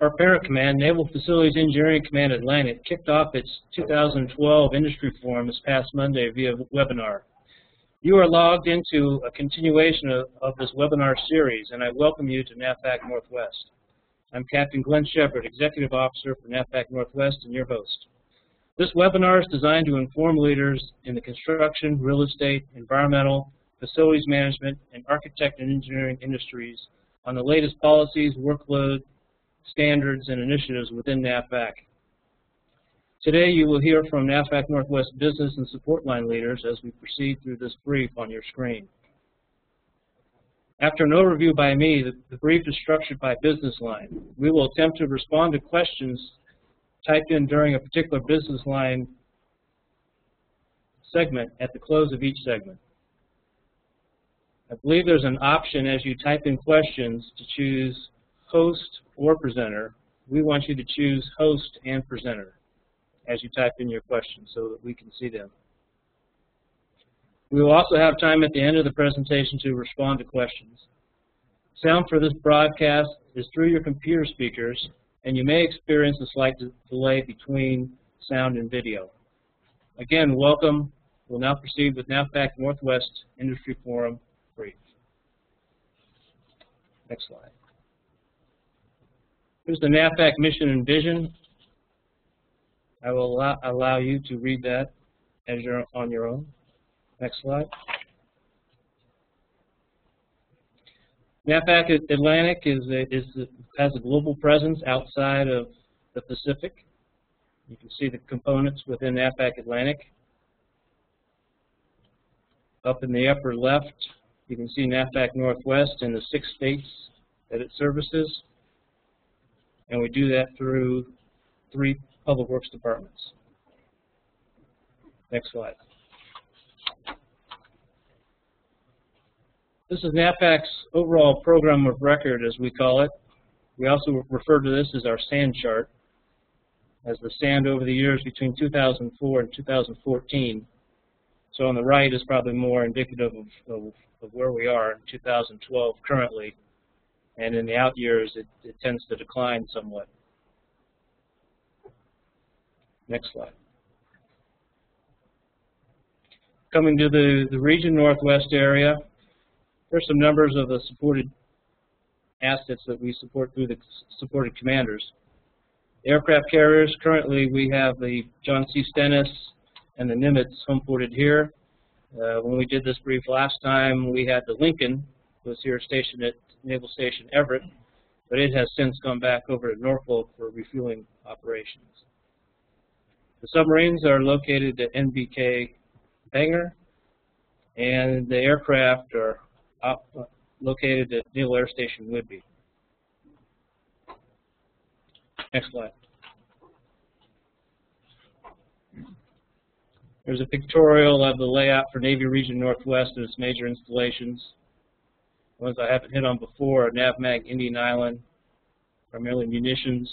Our parent command, Naval Facilities Engineering Command Atlantic, kicked off its 2012 Industry Forum this past Monday via webinar. You are logged into a continuation of this webinar series, and I welcome you to NAVFAC Northwest. I'm Captain Glenn Shepard, Executive Officer for NAVFAC Northwest, and your host. This webinar is designed to inform leaders in the construction, real estate, environmental, facilities management, and architect and engineering industries on the latest policies, workload, standards, and initiatives within NAVFAC. Today you will hear from NAVFAC Northwest business and support line leaders as we proceed through this brief on your screen. After an overview by me, the brief is structured by business line. We will attempt to respond to questions typed in during a particular business line segment at the close of each segment. I believe there's an option as you type in questions to choose host or presenter. We want you to choose host and presenter as you type in your questions so that we can see them. We will also have time at the end of the presentation to respond to questions. Sound for this broadcast is through your computer speakers, and you may experience a slight delay between sound and video. Again, welcome. We'll now proceed with NAVFAC Northwest Industry Forum brief. Next slide. Here's the NAVFAC mission and vision. I will allow you to read that as you're on your own. Next slide. NAVFAC Atlantic has a global presence outside of the Pacific. You can see the components within NAVFAC Atlantic. Up in the upper left, you can see NAVFAC Northwest and the 6 states that it services. And we do that through 3 public works departments. Next slide. This is NAVFAC's overall program of record, as we call it. We also refer to this as our SAND chart, as the SAND over the years between 2004 and 2014. So on the right is probably more indicative of where we are in 2012 currently. And in the out years, it tends to decline somewhat. Next slide. Coming to the region Northwest area, there's some numbers of the supported assets that we support through the supported commanders. Aircraft carriers, currently we have the John C. Stennis and the Nimitz home ported here. When we did this brief last time, we had the Lincoln, who was here stationed at Naval Station Everett, but it has since gone back over to Norfolk for refueling operations. The submarines are located at NBK Bangor, and the aircraft are located at Naval Air Station Whidbey. Next slide. There's a pictorial of the layout for Navy Region Northwest and its major installations. Ones I haven't hit on before are NAVMAG Indian Island, primarily munitions,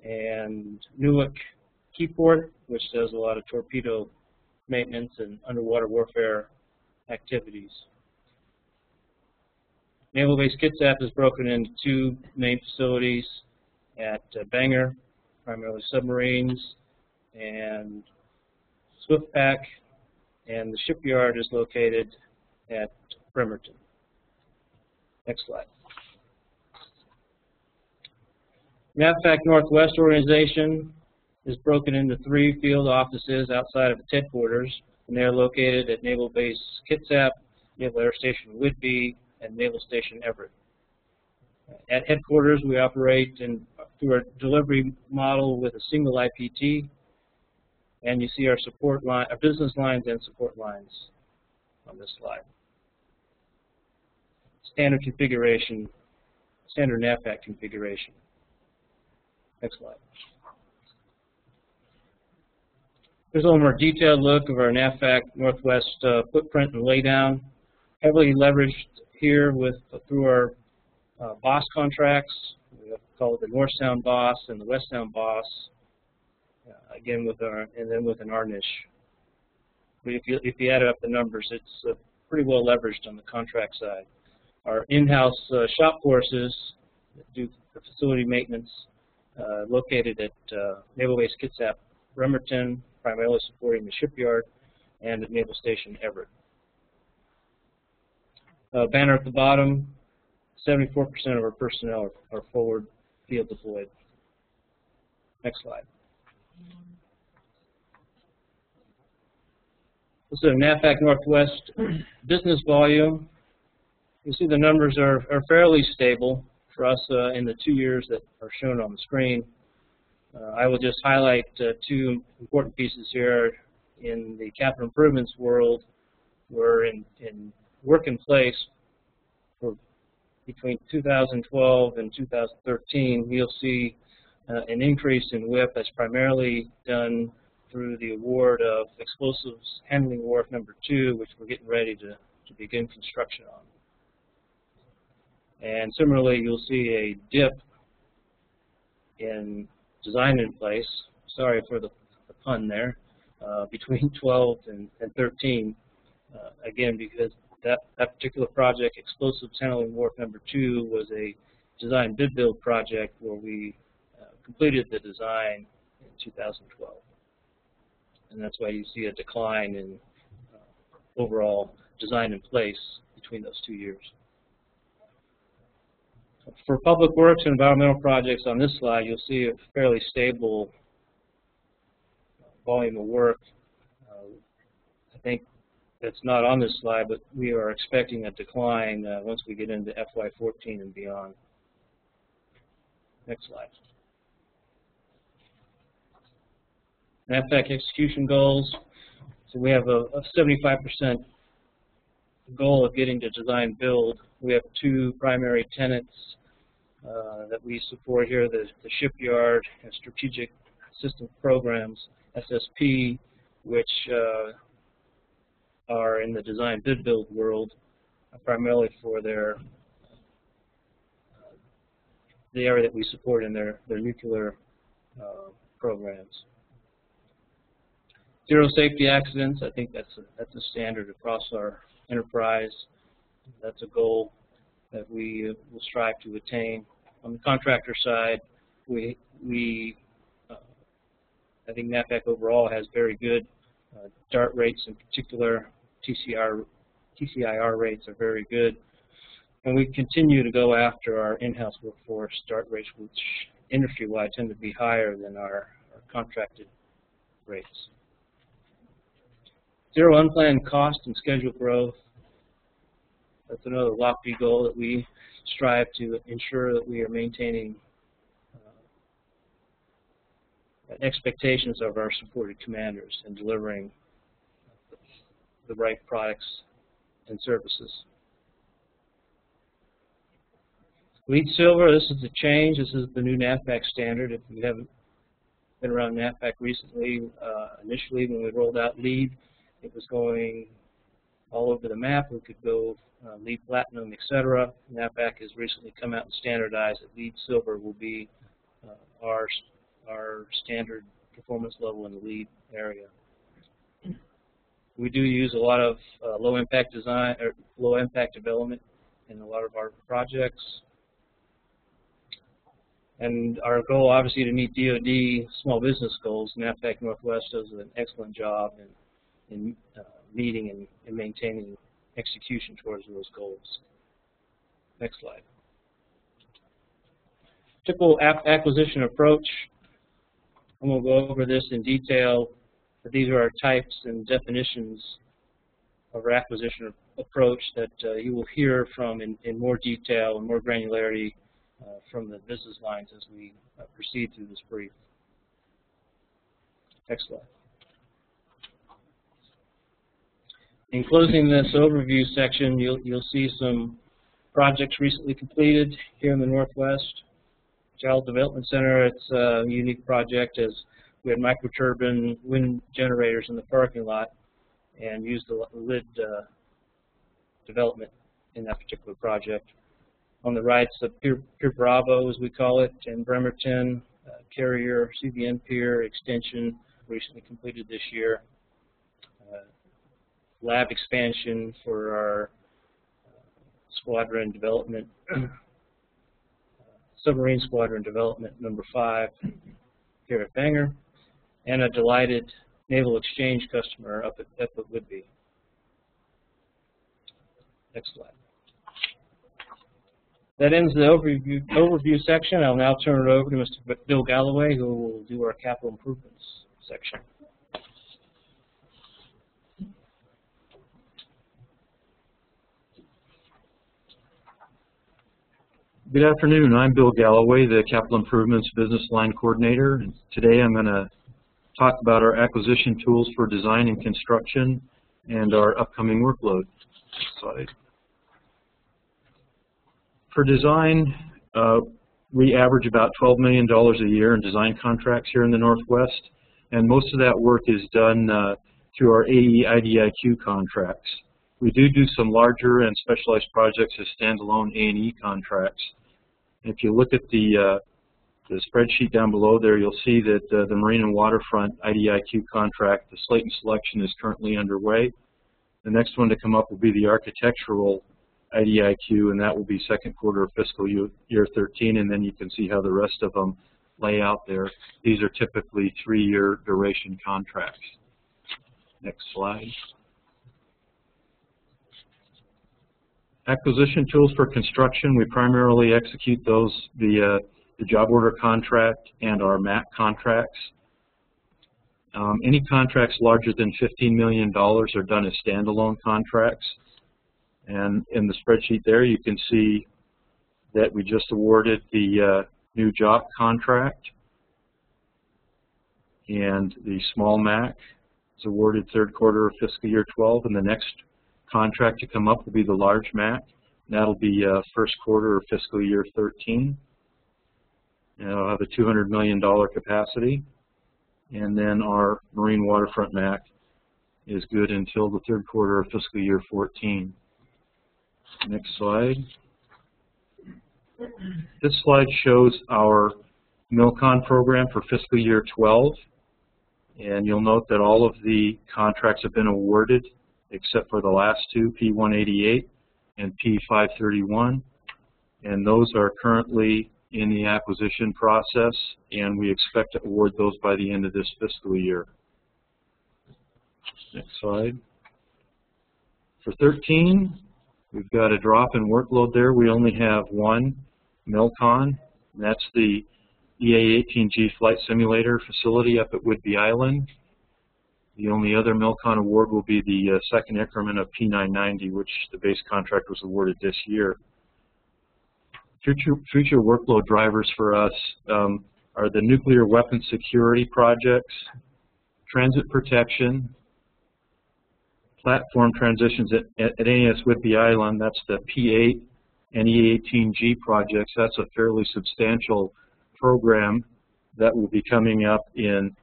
and Newark Keyport, which does a lot of torpedo maintenance and underwater warfare activities. Naval Base Kitsap is broken into 2 main facilities at Bangor, primarily submarines, and SwiftPack, and the shipyard is located at Bremerton. Next slide. NAVFAC Northwest organization is broken into 3 field offices outside of its headquarters, and they are located at Naval Base Kitsap, Naval Air Station Whidbey, and Naval Station Everett. At headquarters, we operate through a delivery model with a single IPT, and you see our support line, our business lines and support lines on this slide. Standard configuration, standard NAVFAC configuration. Next slide. Here's a little more detailed look of our NAVFAC Northwest footprint and laydown. Heavily leveraged here through our BOSS contracts. We call it the North Sound BOSS and the West Sound BOSS. Again with an ARNISH. But if you add up the numbers, it's pretty well leveraged on the contract side. Our in-house shop forces that do facility maintenance located at Naval Base Kitsap, Bremerton, primarily supporting the shipyard, and at Naval Station Everett. Banner at the bottom, 74% of our personnel are forward field deployed. Next slide. This is a NAVFAC Northwest business volume. You see the numbers are fairly stable for us in the 2 years that are shown on the screen. I will just highlight two important pieces here. In the capital improvements world, we're in work in place for between 2012 and 2013. You'll see an increase in WIP that's primarily done through the award of Explosives Handling Wharf number 2, which we're getting ready to begin construction on. And similarly, you'll see a dip in design in place. Sorry for the pun there. Between 12 and 13, again, because that particular project, Explosives Handling Wharf number 2, was a design bid build project where we completed the design in 2012. And that's why you see a decline in overall design in place between those 2 years. For public works and environmental projects on this slide, you'll see a fairly stable volume of work. I think that's not on this slide, but we are expecting a decline once we get into FY14 and beyond. Next slide. NAVFAC execution goals. So we have a 75% goal of getting to design build. We have two primary tenants that we support here, the shipyard and strategic system programs, SSP, which are in the design bid build world, primarily for the area that we support in their nuclear programs. Zero safety accidents, I think that's a standard across our enterprise. That's a goal that we will strive to attain. On the contractor side, I think NAVFAC overall has very good DART rates in particular. TCIR rates are very good. And we continue to go after our in-house workforce DART rates, which industry-wide tend to be higher than our contracted rates. Zero unplanned cost and schedule growth. That's another lofty goal that we strive to ensure that we are maintaining expectations of our supported commanders and delivering the right products and services. LEED Silver, this is a change. This is the new NAVFAC standard. If you haven't been around NAVFAC recently, initially when we rolled out LEED, it was going all over the map. We could go LEED Platinum, etc. NAVFAC has recently come out and standardized that LEED Silver will be our standard performance level in the LEED area. We do use a lot of low impact design or low impact development in a lot of our projects. And our goal, obviously, to meet DoD small business goals. NAVFAC Northwest does an excellent job in meeting and maintaining execution towards those goals. Next slide. Typical acquisition approach. I'm going to go over this in detail, but these are our types and definitions of our acquisition approach that you will hear from in more detail and more granularity from the business lines as we proceed through this brief. Next slide. In closing this overview section, you'll see some projects recently completed here in the Northwest. Child Development Center, it's a unique project as we had microturbine wind generators in the parking lot and used the lid development in that particular project. On the right, it's the Pier Bravo, as we call it, in Bremerton, carrier CBN Pier extension recently completed this year. Lab expansion for our squadron development. Submarine Squadron Development Number 5 here at Bangor, and a delighted Naval Exchange customer up at Whidbey. Next slide. That ends the overview section. I'll now turn it over to Mr. Bill Galloway, who will do our capital improvements section. Good afternoon. I'm Bill Galloway, the Capital Improvements Business Line Coordinator. And today I'm going to talk about our acquisition tools for design and construction and our upcoming workload. Next slide. For design, we average about $12 million a year in design contracts here in the Northwest, and most of that work is done through our AE IDIQ contracts. We do some larger and specialized projects as standalone A&E contracts. If you look at the spreadsheet down below there, you'll see that the Marine and Waterfront IDIQ contract, the slate and selection, is currently underway. The next one to come up will be the Architectural IDIQ, and that will be second quarter of fiscal year 13, and then you can see how the rest of them lay out there. These are typically 3-year duration contracts. Next slide. Acquisition tools for construction, we primarily execute those via the job order contract and our MAC contracts. Any contracts larger than $15 million are done as standalone contracts. And in the spreadsheet there, you can see that we just awarded the new job contract, and the small MAC is awarded third quarter of fiscal year 12, and the next contract to come up will be the large MAC. That'll be first quarter of fiscal year 13. And it'll have a $200 million capacity. And then our Marine Waterfront MAC is good until the third quarter of fiscal year 14. Next slide. This slide shows our MILCON program for fiscal year 12. And you'll note that all of the contracts have been awarded except for the last two, P188 and P531. And those are currently in the acquisition process, and we expect to award those by the end of this fiscal year. Next slide. For 13, we've got a drop in workload there. We only have one MILCON, and that's the EA-18G flight simulator facility up at Whidbey Island. The only other MILCON award will be the second increment of P990, which the base contract was awarded this year. Future workload drivers for us are the nuclear weapons security projects, transit protection, platform transitions at NAS Whidbey Island. That's the P8 and EA-18G projects. That's a fairly substantial program that will be coming up in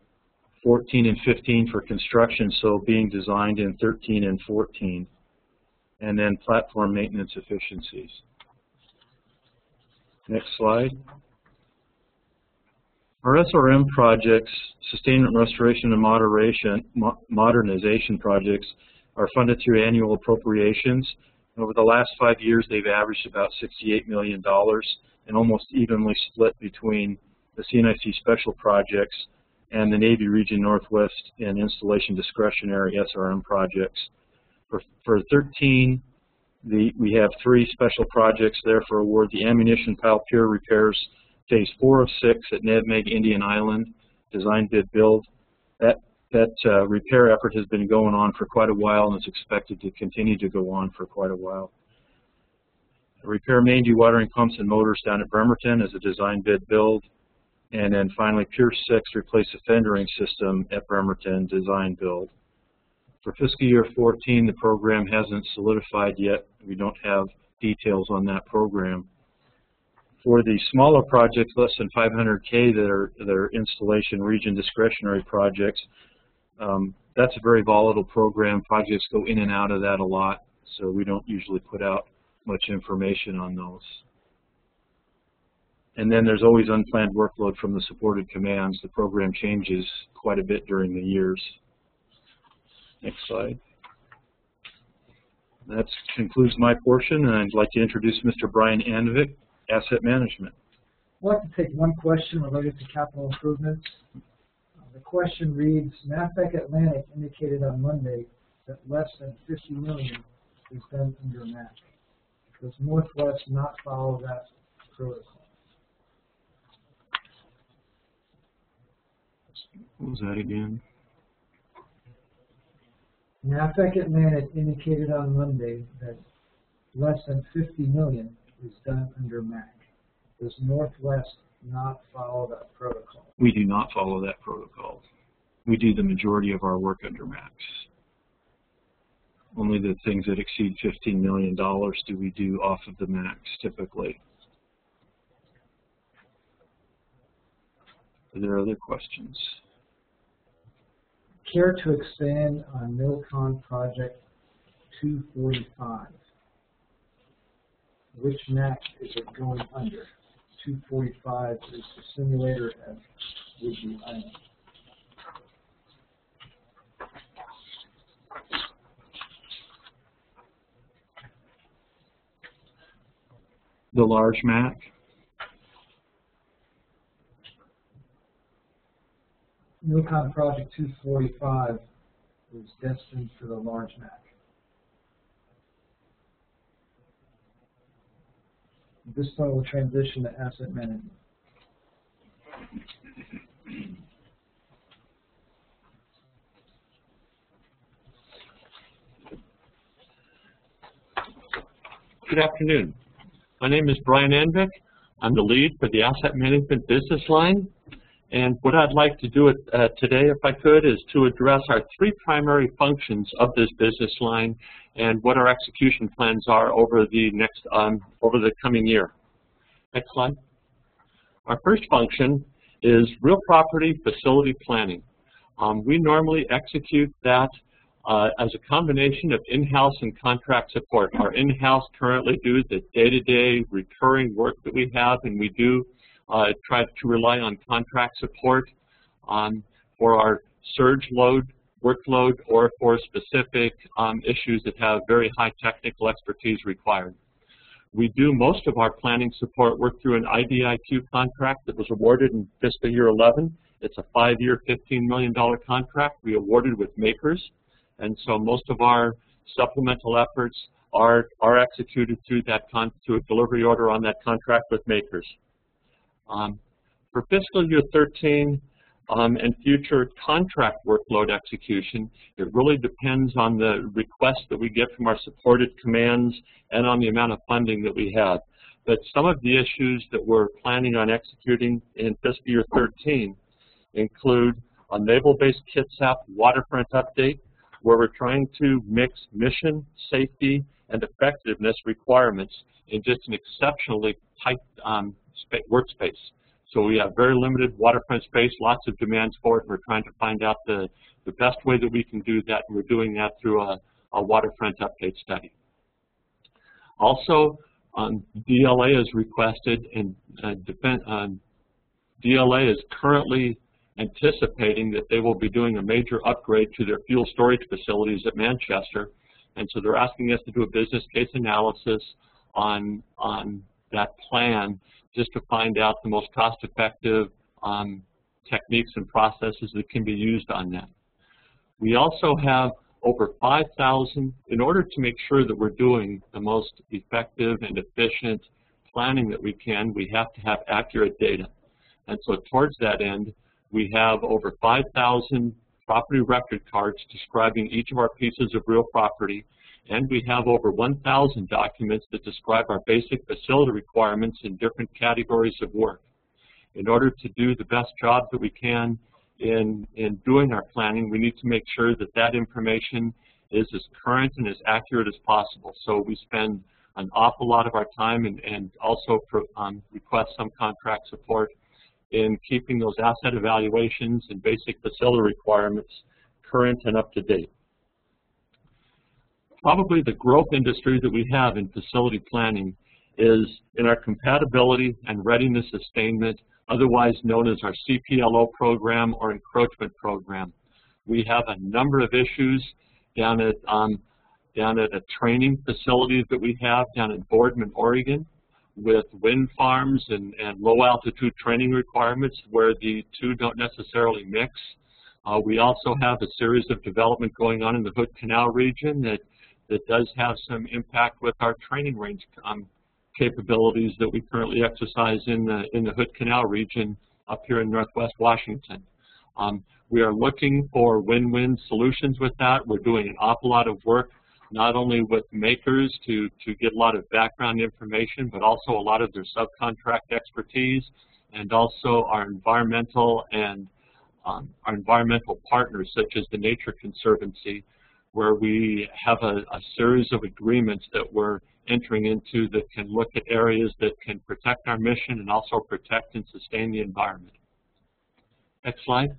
14 and 15 for construction, so being designed in 13 and 14. And then platform maintenance efficiencies. Next slide. Our SRM projects, sustainment, restoration, and modernization projects, are funded through annual appropriations. Over the last 5 years, they've averaged about $68 million and almost evenly split between the CNIC special projects and the Navy Region Northwest and installation discretionary SRM projects. For 13, we have 3 special projects there for award. The ammunition pile pier repairs, phase 4 of 6 at NAVFAC Indian Island, design bid build. That repair effort has been going on for quite a while and is expected to continue to go on for quite a while. Repair main dewatering pumps and motors down at Bremerton as a design bid build. And then finally, Pier 6, replace the fendering system at Bremerton, design build. For fiscal year 14, the program hasn't solidified yet. We don't have details on that program. For the smaller projects, less than $500K, that are installation region discretionary projects, that's a very volatile program. Projects go in and out of that a lot, so we don't usually put out much information on those. And then there's always unplanned workload from the supported commands. The program changes quite a bit during the years. Next slide. That concludes my portion, and I'd like to introduce Mr. Brian Anvik, Asset Management. like to take one question related to capital improvements. The question reads, NAVFAC Atlantic indicated on Monday that less than $50 million is done under MAC. Does Northwest not follow that protocol? What was that again? NAVFAC Atlantic indicated on Monday that less than $50 million is done under MAC. Does Northwest not follow that protocol? We do not follow that protocol. We do the majority of our work under MACs. Only the things that exceed $15 million do we do off of the MACs typically. Are there other questions? Care to expand on MILCON Project 245? Which MAC is it going under? 245 is the simulator at Woodview Island. The large MAC? MILCON Project 245 is destined for the large MAC. At this point, we'll transition to asset management. Good afternoon. My name is Brian Anvik. I'm the lead for the asset management business line. And what I'd like to do today, if I could, is to address our three primary functions of this business line and what our execution plans are over the coming year. Next slide. Our first function is real property facility planning. We normally execute that as a combination of in-house and contract support. Our in-house currently do the day-to-day recurring work that we have, and we do try to rely on contract support for our surge load, workload, or for specific issues that have very high technical expertise required. We do most of our planning support work through an IDIQ contract that was awarded in fiscal year 11. It's a 5-year, $15 million contract we awarded with makers, and so most of our supplemental efforts are executed through that through a delivery order on that contract with makers. For fiscal year 13 and future contract workload execution, it really depends on the requests that we get from our supported commands and on the amount of funding that we have. But some of the issues that we're planning on executing in fiscal year 13 include a naval-based KITSAP waterfront update, where we're trying to mix mission, safety, and effectiveness requirements in just an exceptionally tight workspace. So we have very limited waterfront space, lots of demands for it. We're trying to find out the best way that we can do that, and we're doing that through a waterfront update study. Also, DLA is requested, and DLA is currently anticipating that they will be doing a major upgrade to their fuel storage facilities at Manchester, and so they're asking us to do a business case analysis on that plan just to find out the most cost-effective techniques and processes that can be used on that. We also have over 5,000, in order to make sure that we're doing the most effective and efficient planning that we can, we have to have accurate data. And so towards that end, we have over 5,000 property record cards describing each of our pieces of real property, and we have over 1,000 documents that describe our basic facility requirements in different categories of work. In order to do the best job that we can in doing our planning, we need to make sure that that information is as current and as accurate as possible. So we spend an awful lot of our time and also request some contract support in keeping those asset evaluations and basic facility requirements current and up to date. Probably the growth industry that we have in facility planning is in our compatibility and readiness sustainment, otherwise known as our CPLO program or encroachment program. We have a number of issues down at a training facility that we have down in Boardman, Oregon, with wind farms and low altitude training requirements where the two don't necessarily mix. We also have a series of development going on in the Hood Canal region that does have some impact with our training range capabilities that we currently exercise in the Hood Canal region up here in Northwest Washington. We are looking for win-win solutions with that. We're doing an awful lot of work not only with makers to get a lot of background information, but also a lot of their subcontract expertise, and also our environmental and our environmental partners such as the Nature Conservancy, where we have a series of agreements that we're entering into that can look at areas that can protect our mission and also protect and sustain the environment. Next slide.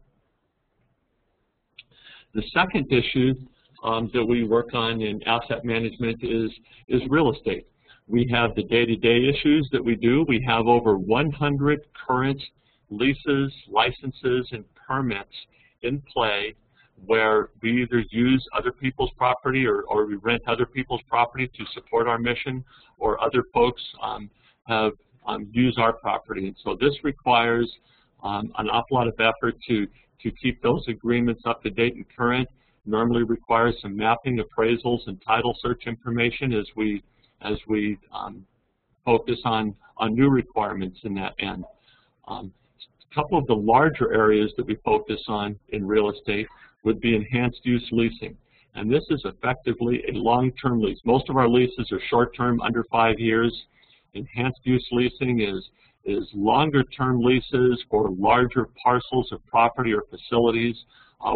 The second issue that we work on in asset management is real estate. We have the day-to-day issues that we do. We have over 100 current leases, licenses, and permits in play where we either use other people's property or we rent other people's property to support our mission, or other folks have used our property. And so this requires an awful lot of effort to keep those agreements up to date and current. Normally requires some mapping, appraisals, and title search information as we focus on new requirements in that end. A couple of the larger areas that we focus on in real estate would be enhanced use leasing. And this is effectively a long-term lease. Most of our leases are short-term, under 5 years. Enhanced use leasing is longer-term leases for larger parcels of property or facilities.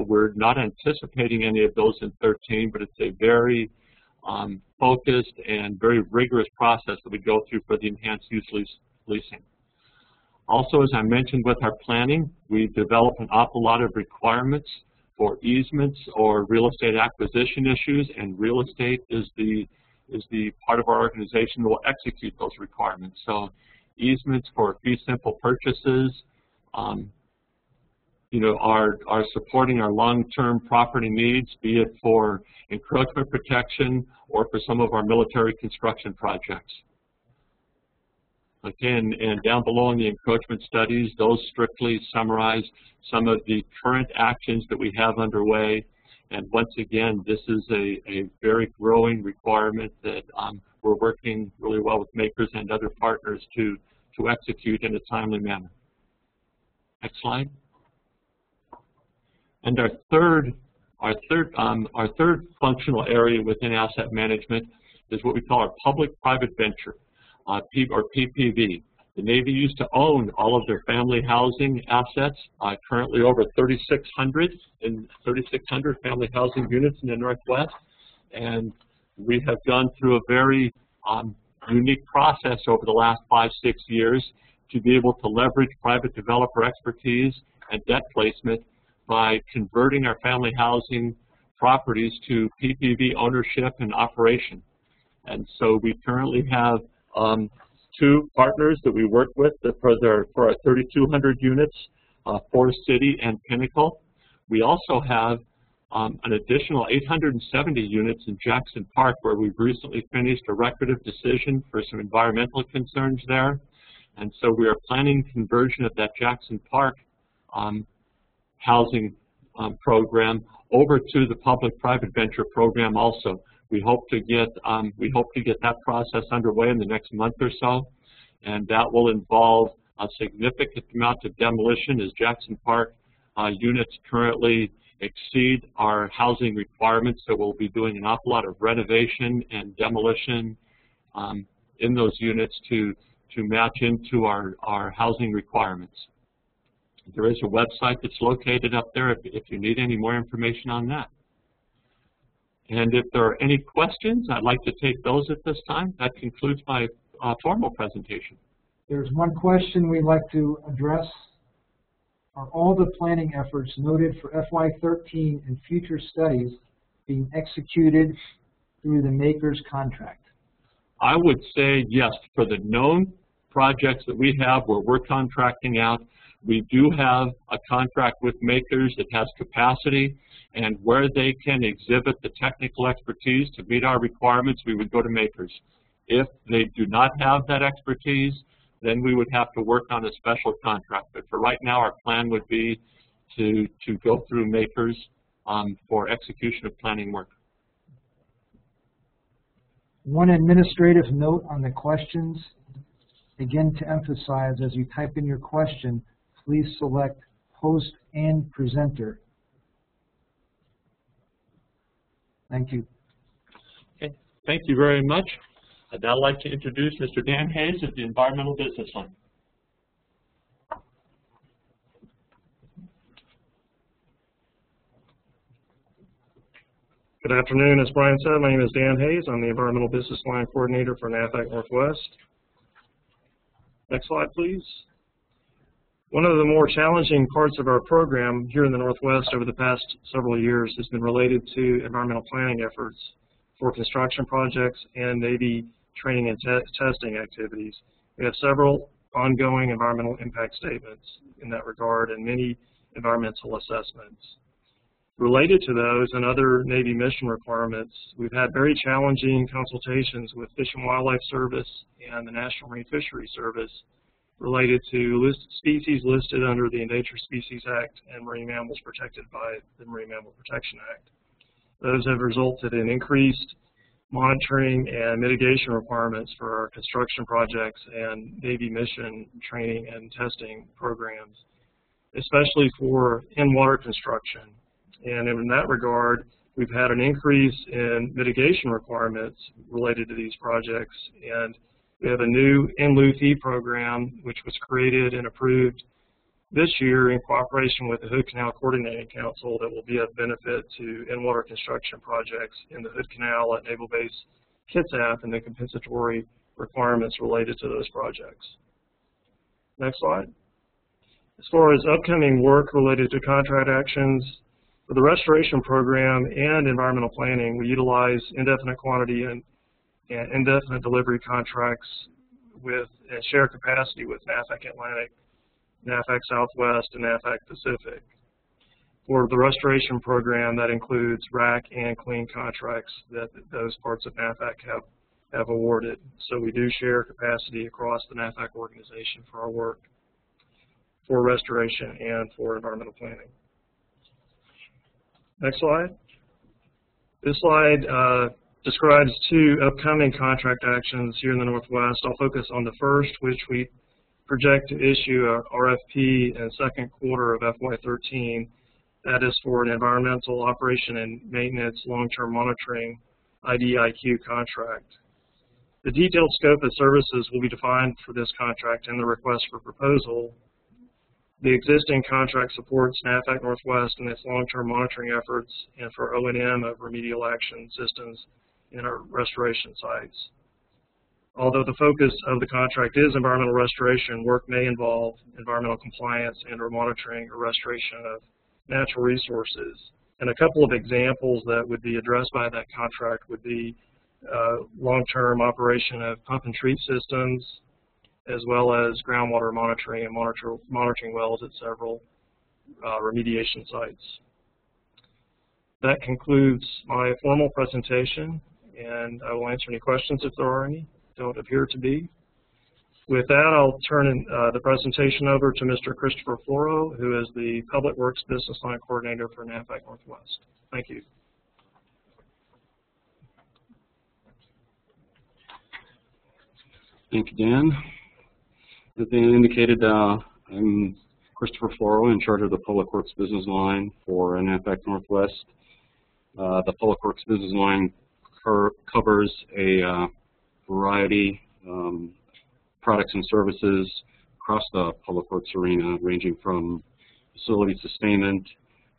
We're not anticipating any of those in 13, but it's a very focused and very rigorous process that we go through for the enhanced use leasing. Also, as I mentioned with our planning, we develop an awful lot of requirements for easements or real estate acquisition issues, and real estate is the part of our organization that will execute those requirements. So easements for fee simple purchases, are supporting our long-term property needs, be it for encroachment protection or for some of our military construction projects. Again, and down below in the encroachment studies, those strictly summarize some of the current actions that we have underway. And once again, this is a very growing requirement that we're working really well with makers and other partners to execute in a timely manner. Next slide. And our third functional area within asset management is what we call our public-private venture, or PPV. The Navy used to own all of their family housing assets, currently over 3,600 family housing units in the Northwest, and we have gone through a very unique process over the last 5-6 years to be able to leverage private developer expertise and debt placement by converting our family housing properties to PPV ownership and operation. And so we currently have 2 partners that we work with for our 3,200 units, Forest City and Pinnacle. We also have an additional 870 units in Jackson Park, where we've recently finished a record of decision for some environmental concerns there. And so we are planning conversion of that Jackson Park housing program over to the public-private venture program also. We hope to get that process underway in the next month or so, and that will involve a significant amount of demolition as Jackson Park units currently exceed our housing requirements, so we'll be doing an awful lot of renovation and demolition in those units to match into our housing requirements. There is a website that's located up there if you need any more information on that. And if there are any questions, I'd like to take those at this time. That concludes my formal presentation. There's one question we'd like to address. Are all the planning efforts noted for FY13 and future studies being executed through the maker's contract? I would say yes. For the known projects that we have where we're contracting out, we do have a contract with makers that has capacity, and where they can exhibit the technical expertise to meet our requirements, we would go to makers. If they do not have that expertise, then we would have to work on a special contract. But for right now, our plan would be to go through makers for execution of planning work. One administrative note on the questions. Again, to emphasize, as you type in your question, please select host and presenter. Thank you. Okay, thank you very much. I'd now like to introduce Mr. Dan Hayes of the Environmental Business Line. Good afternoon. As Brian said, my name is Dan Hayes. I'm the Environmental Business Line Coordinator for NAVFAC Northwest. Next slide, please. One of the more challenging parts of our program here in the Northwest over the past several years has been related to environmental planning efforts for construction projects and Navy training and testing activities. We have several ongoing environmental impact statements in that regard and many environmental assessments. Related to those and other Navy mission requirements, we've had very challenging consultations with Fish and Wildlife Service and the National Marine Fisheries Service related to species listed under the Endangered Species Act and marine mammals protected by the Marine Mammal Protection Act. Those have resulted in increased monitoring and mitigation requirements for our construction projects and Navy mission training and testing programs, especially for in-water construction. And in that regard, we've had an increase in mitigation requirements related to these projects, and we have a new NLUFE program which was created and approved this year in cooperation with the Hood Canal Coordinating Council that will be of benefit to in-water construction projects in the Hood Canal at Naval Base Kitsap and the compensatory requirements related to those projects. Next slide. As far as upcoming work related to contract actions, for the restoration program and environmental planning, we utilize indefinite quantity and indefinite delivery contracts with and share capacity with NAVFAC Atlantic, NAVFAC Southwest, and NAVFAC Pacific. For the restoration program, that includes rack and clean contracts that those parts of NAVFAC have awarded. So we do share capacity across the NAVFAC organization for our work for restoration and for environmental planning. Next slide. This slide describes two upcoming contract actions here in the Northwest. I'll focus on the first, which we project to issue a RFP in the second quarter of FY13. That is for an environmental operation and maintenance long-term monitoring IDIQ contract. The detailed scope of services will be defined for this contract in the request for proposal. The existing contract supports NAVFAC Northwest in its long-term monitoring efforts and for O&M of remedial action systems in our restoration sites. Although the focus of the contract is environmental restoration, work may involve environmental compliance and or monitoring or restoration of natural resources. And a couple of examples that would be addressed by that contract would be long-term operation of pump and treat systems, as well as groundwater monitoring and monitoring wells at several remediation sites. That concludes my formal presentation, and I will answer any questions if there are any. Don't appear to be. With that, I'll turn the presentation over to Mr. Christopher Floro, who is the Public Works Business Line Coordinator for NAVFAC Northwest. Thank you. Thank you, Dan. As Dan indicated, I'm Christopher Floro, in charge of the Public Works Business Line for NAVFAC Northwest. The Public Works Business Line covers a variety of products and services across the public works arena, ranging from facility sustainment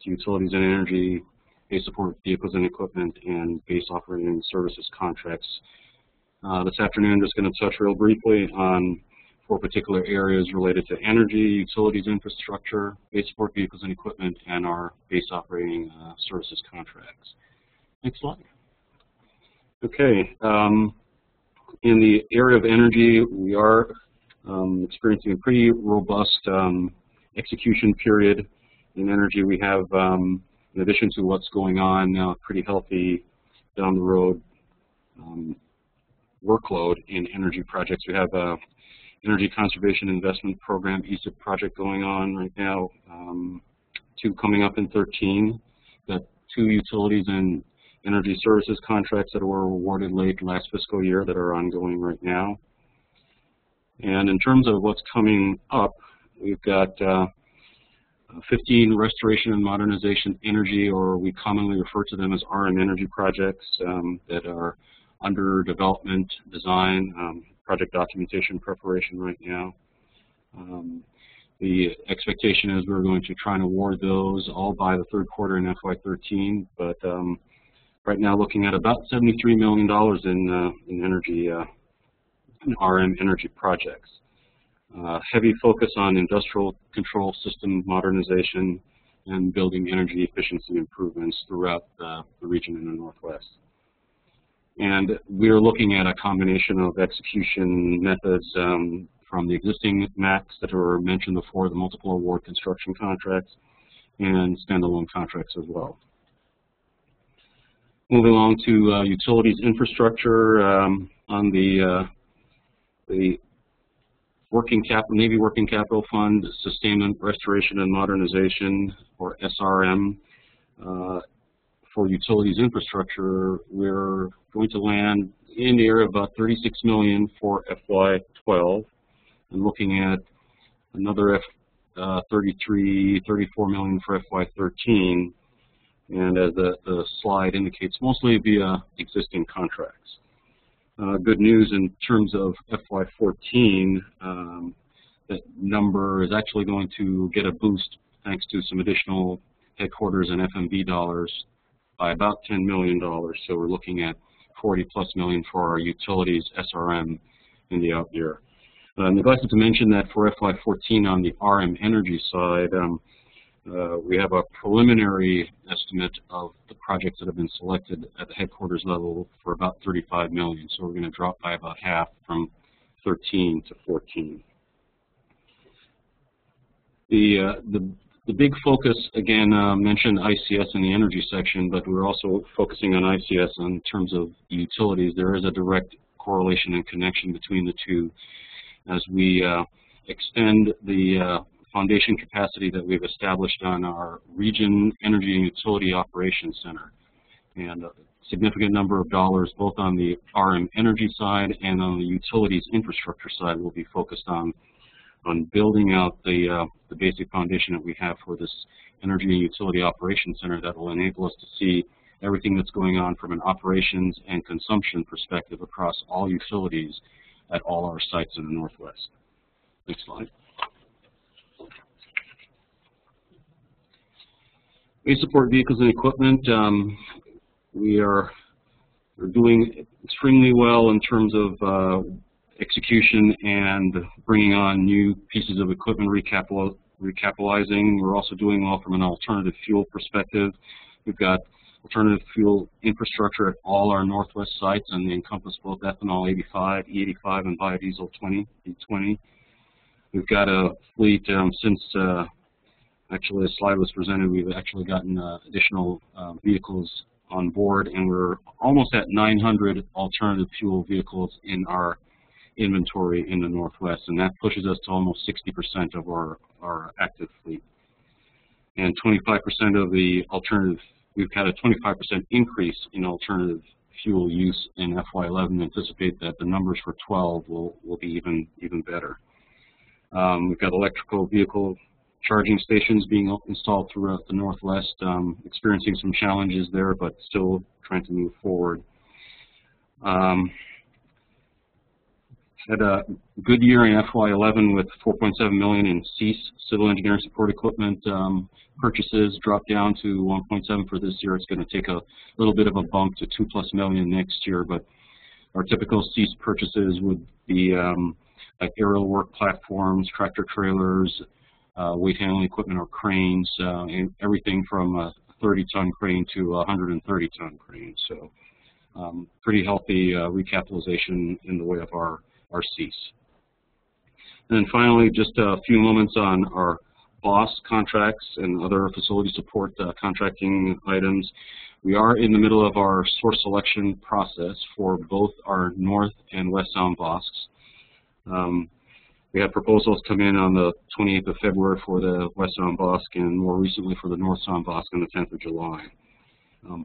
to utilities and energy, base support vehicles and equipment, and base operating services contracts. This afternoon, I'm just going to touch real briefly on four particular areas related to energy, utilities infrastructure, base support vehicles and equipment, and our base operating services contracts. Next slide. Okay. In the area of energy, we are experiencing a pretty robust execution period. In energy, we have, in addition to what's going on now, pretty healthy down the road workload in energy projects. We have a Energy Conservation Investment Program ESIP project going on right now, 2 coming up in 13. Got 2 utilities and energy services contracts that were awarded late last fiscal year that are ongoing right now. And in terms of what's coming up, we've got 15 restoration and modernization energy, or we commonly refer to them as RM energy projects that are under development, design, project documentation preparation right now. The expectation is we're going to try and award those all by the 3rd quarter in FY13, but right now looking at about $73 million in energy, in RM energy projects. Heavy focus on industrial control system modernization and building energy efficiency improvements throughout the region in the Northwest. And we are looking at a combination of execution methods from the existing MACs that were mentioned before, the multiple award construction contracts, and standalone contracts as well. Moving along to utilities infrastructure, on the Navy Working Capital Fund, Sustainment, Restoration, and Modernization, or SRM. For utilities infrastructure, we're going to land in the area of about $36 million for FY12, and looking at another $33, $34 million for FY13, and as the slide indicates, mostly via existing contracts. Good news in terms of FY14, that number is actually going to get a boost thanks to some additional headquarters and FMV dollars by about $10 million. So we're looking at $40+ million for our utilities SRM in the out year. Neglected to mention that for FY14 on the RM energy side, we have a preliminary estimate of the projects that have been selected at the headquarters level for about $35 million. So we're going to drop by about half from 13 to 14. The big focus, again, mentioned ICS in the energy section, but we're also focusing on ICS in terms of utilities. There is a direct correlation and connection between the two as we extend the foundation capacity that we've established on our Region Energy and Utility Operations Center. And a significant number of dollars both on the RM energy side and on the utilities infrastructure side will be focused on building out the basic foundation that we have for this Energy and Utility Operations Center that will enable us to see everything that's going on from an operations and consumption perspective across all utilities at all our sites in the Northwest. Next slide. Base support vehicles and equipment. We're doing extremely well in terms of execution and bringing on new pieces of equipment, recapitalizing. We're also doing well from an alternative fuel perspective. We've got alternative fuel infrastructure at all our Northwest sites, and they encompass both ethanol 85, E85, and biodiesel 20. We've got a fleet since actually the slide was presented, we've actually gotten additional vehicles on board, and we're almost at 900 alternative fuel vehicles in our inventory in the Northwest, and that pushes us to almost 60% of our active fleet. And 25% of the alternative, we've had a 25% increase in alternative fuel use in FY11. Anticipate that the numbers for 12 will be even better. We've got electrical vehicle charging stations being installed throughout the Northwest, experiencing some challenges there, but still trying to move forward. Had a good year in FY11 with $4.7 million in CEAS, civil engineering support equipment purchases, dropped down to 1.7 for this year. It's going to take a little bit of a bump to $2+ million next year, but our typical CEAS purchases would be like aerial work platforms, tractor trailers, weight handling equipment or cranes, and everything from a 30-ton crane to a 130-ton crane. So pretty healthy recapitalization in the way of our CEAS. And then finally, just a few moments on our BOSS contracts and other facility support contracting items. We are in the middle of our source selection process for both our north and west sound BOSCs. We had proposals come in on the 28th of February for the west sound BOSC and more recently for the north sound BOSC on the 10th of July.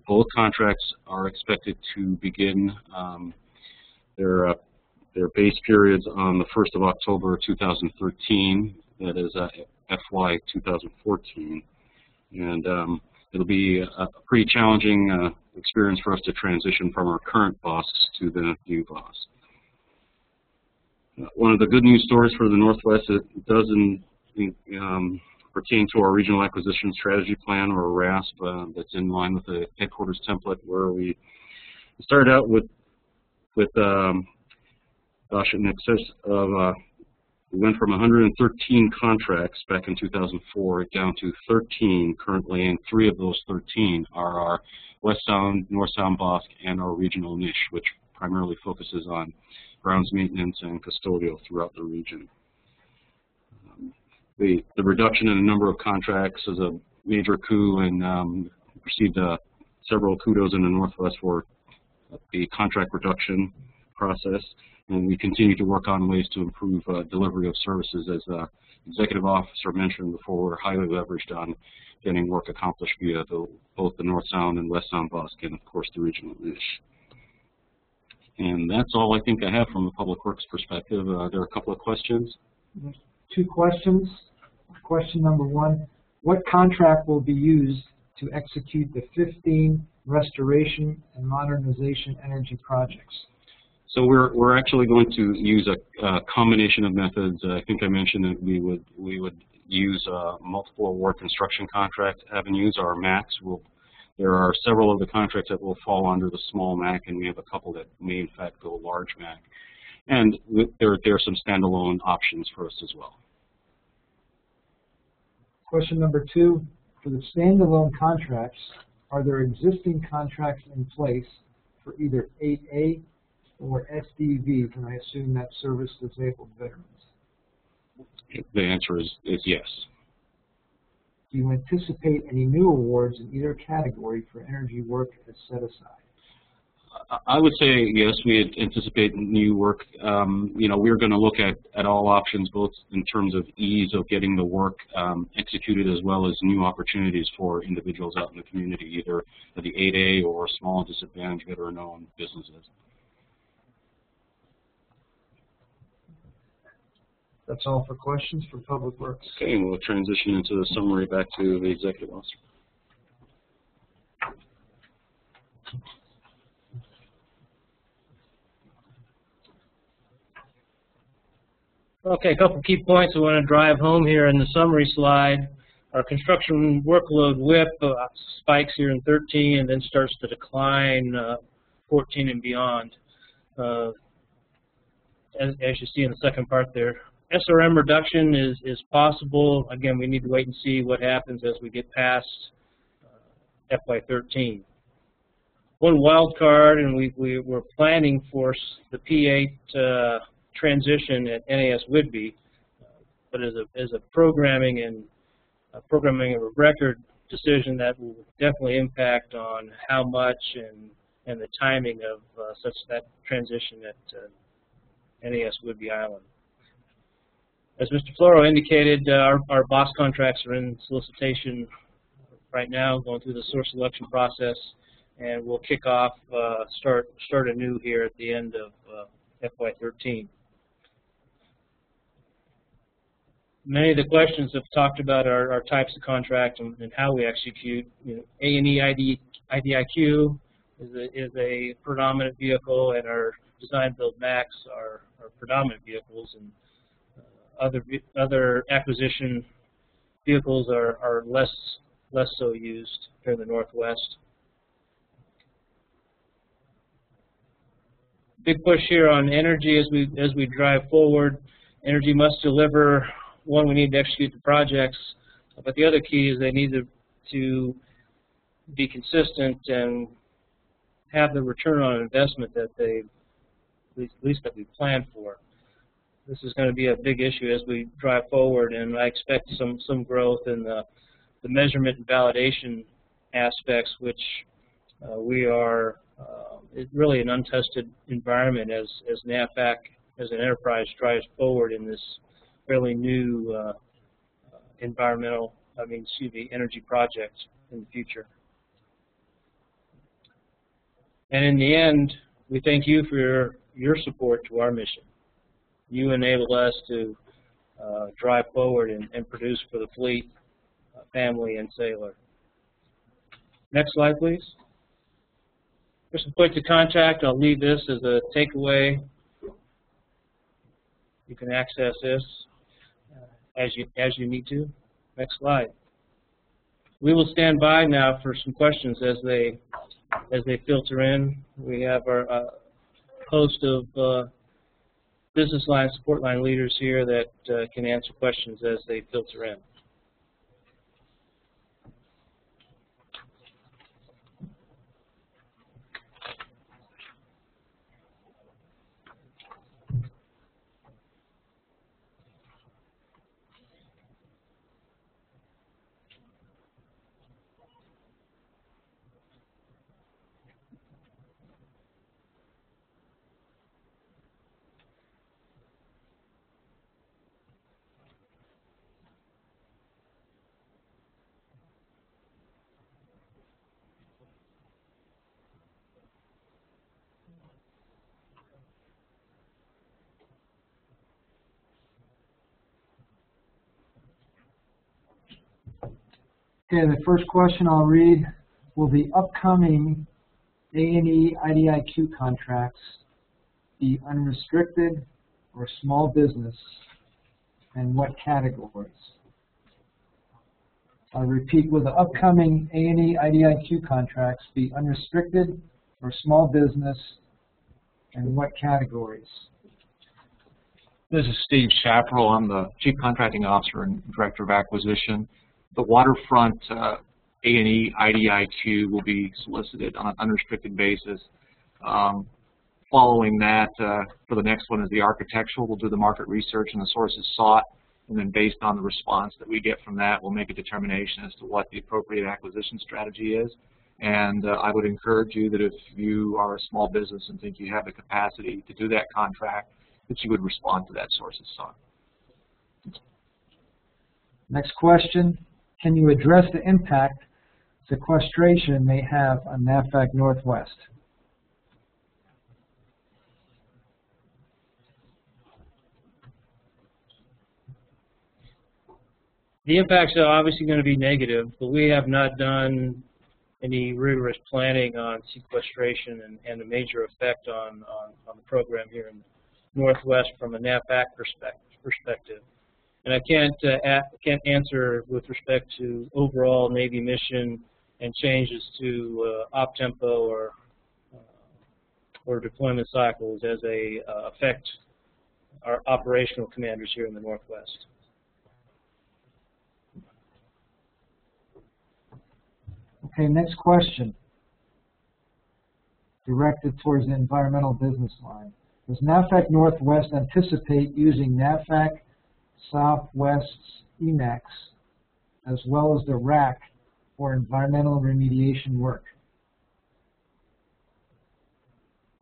Both contracts are expected to begin their base periods on the 1st of October 2013, that is FY 2014. And it'll be a pretty challenging experience for us to transition from our current BOSCs to the new BOSC. One of the good news stories for the Northwest, it does pertain to our Regional Acquisition Strategy Plan, or RASP, that's in line with the headquarters template, where we started out with gosh, in excess of, we went from 113 contracts back in 2004 down to 13 currently, and 3 of those 13 are our West Sound, North Sound BOSC, and our regional niche, which primarily focuses on grounds maintenance and custodial throughout the region. The reduction in the number of contracts is a major coup, and received several kudos in the Northwest for the contract reduction process. And we continue to work on ways to improve delivery of services. As the executive officer mentioned before, we're highly leveraged on getting work accomplished via both the North Sound and West Sound BOSC, and of course the regional niche. And that's all I think I have from the Public Works perspective. There are a couple of questions. 2 questions. Question number 1, what contract will be used to execute the 15 restoration and modernization energy projects? So we're actually going to use a combination of methods. I think I mentioned that we would use multiple award construction contract avenues, our MACs. There are several of the contracts that will fall under the small MAC, and we have a couple that may in fact go large MAC. And there are some standalone options for us as well. Question number 2, for the standalone contracts, are there existing contracts in place for either 8A or SDVs, and I assume that service disabled veterans? The answer is yes. Do you anticipate any new awards in either category for energy work as set aside? I would say yes, we anticipate new work. We're going to look at all options, both in terms of ease of getting the work executed, as well as new opportunities for individuals out in the community, either at the 8A or small and disadvantaged veteran-owned businesses. That's all for questions for Public Works. Okay, and we'll transition into the summary back to the executive officer. Okay, a couple key points I want to drive home here in the summary slide. Our construction workload WIP spikes here in 13 and then starts to decline 14 and beyond. As you see in the second part there. SRM reduction is possible. Again, we need to wait and see what happens as we get past FY13. One wild card, and we're planning for the P8 transition at NAS Whidbey, but as a programming of a record decision that will definitely impact on how much and the timing of that transition at NAS Whidbey Island. As Mr. Floro indicated, our BOSC contracts are in solicitation right now, going through the source selection process, and we'll kick off, start anew here at the end of FY13. Many of the questions have talked about our types of contract and how we execute. A&E IDIQ is a predominant vehicle, and our design build MACs are predominant vehicles, and other acquisition vehicles are less so used here in the Northwest. Big push here on energy as we drive forward. Energy must deliver. One, we need to execute the projects, but the other key is they need to be consistent and have the return on investment that at least that we planned for. This is going to be a big issue as we drive forward, and I expect some growth in the measurement and validation aspects, which We are really an untested environment as NAVFAC, as an enterprise, strives forward in this fairly new energy project in the future. And in the end, we thank you for your support to our mission. You enable us to drive forward and produce for the fleet, family, and sailor. Next slide, please. Here's some points of contact. I'll leave this as a takeaway. You can access this as you need to. Next slide. We will stand by now for some questions as they filter in. We have our host of business line, support line leaders here that can answer questions as they filter in. Okay, the first question I'll read, will the upcoming A&E IDIQ contracts be unrestricted or small business, and what categories? I'll repeat, will the upcoming A&E IDIQ contracts be unrestricted or small business, and what categories? This is Steve Chaparral. I'm the Chief Contracting Officer and Director of Acquisition. The waterfront A&E IDIQ will be solicited on an unrestricted basis. Following that, for the next one is the architectural. We'll do the market research and the sources sought, and then based on the response that we get from that, we'll make a determination as to what the appropriate acquisition strategy is. And I would encourage you that if you are a small business and think you have the capacity to do that contract, that you would respond to that sources sought. Next question. Can you address the impact sequestration may have on NAVFAC Northwest? The impacts are obviously going to be negative, but we have not done any rigorous planning on sequestration and the major effect on the program here in the Northwest from a NAVFAC perspective. And I can't answer with respect to overall Navy mission and changes to op tempo or deployment cycles as they affect our operational commanders here in the Northwest. Okay, next question, directed towards the environmental business line. Does NAVFAC Northwest anticipate using NAVFAC Southwest's EMAX as well as the RAC for environmental remediation work?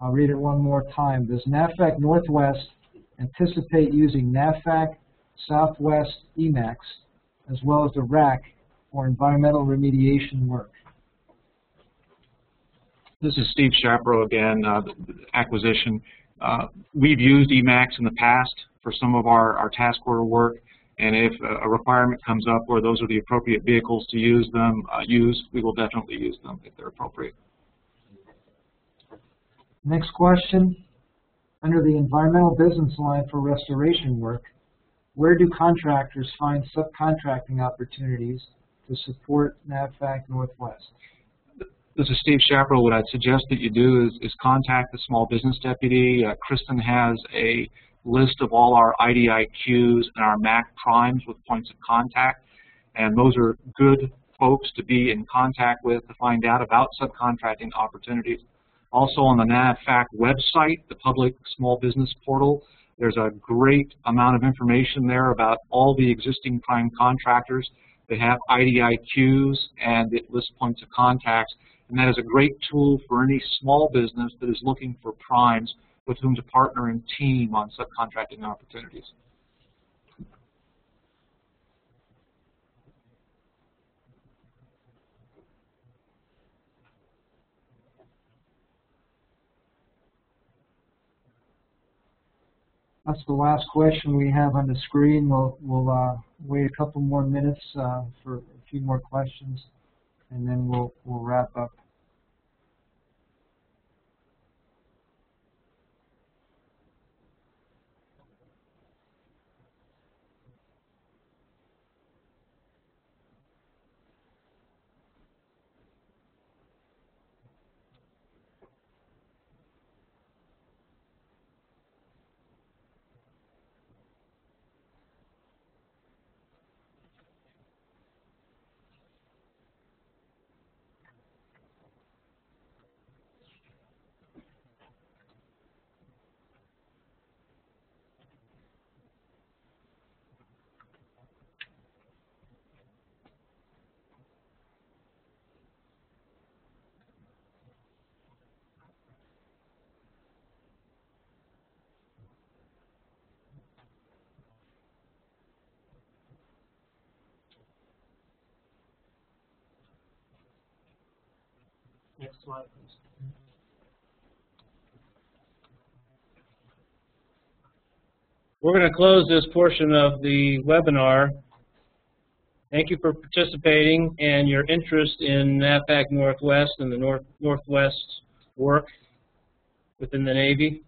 I'll read it one more time. Does NAVFAC Northwest anticipate using NAVFAC Southwest EMAX as well as the RAC for environmental remediation work? This is Steve Chaparral again, acquisition. We've used EMAX in the past for some of our task order work, and if a requirement comes up where those are the appropriate vehicles to use them, we will definitely use them if they're appropriate. Next question, under the environmental business line for restoration work, where do contractors find subcontracting opportunities to support NAVFAC Northwest? This is Steve Chaparral. What I'd suggest that you do is contact the small business deputy. Kristen has a list of all our IDIQs and our MAC primes with points of contact, and those are good folks to be in contact with to find out about subcontracting opportunities. Also on the NAVFAC website, the public small business portal, there's a great amount of information there about all the existing prime contractors that have IDIQs, and it lists points of contact. and that is a great tool for any small business that is looking for primes with whom to partner and team on subcontracting opportunities. That's the last question we have on the screen. We'll wait a couple more minutes for a few more questions, and then we'll wrap up. Next slide, please. We're going to close this portion of the webinar. Thank you for participating and your interest in NAVFAC Northwest and the Northwest work within the Navy.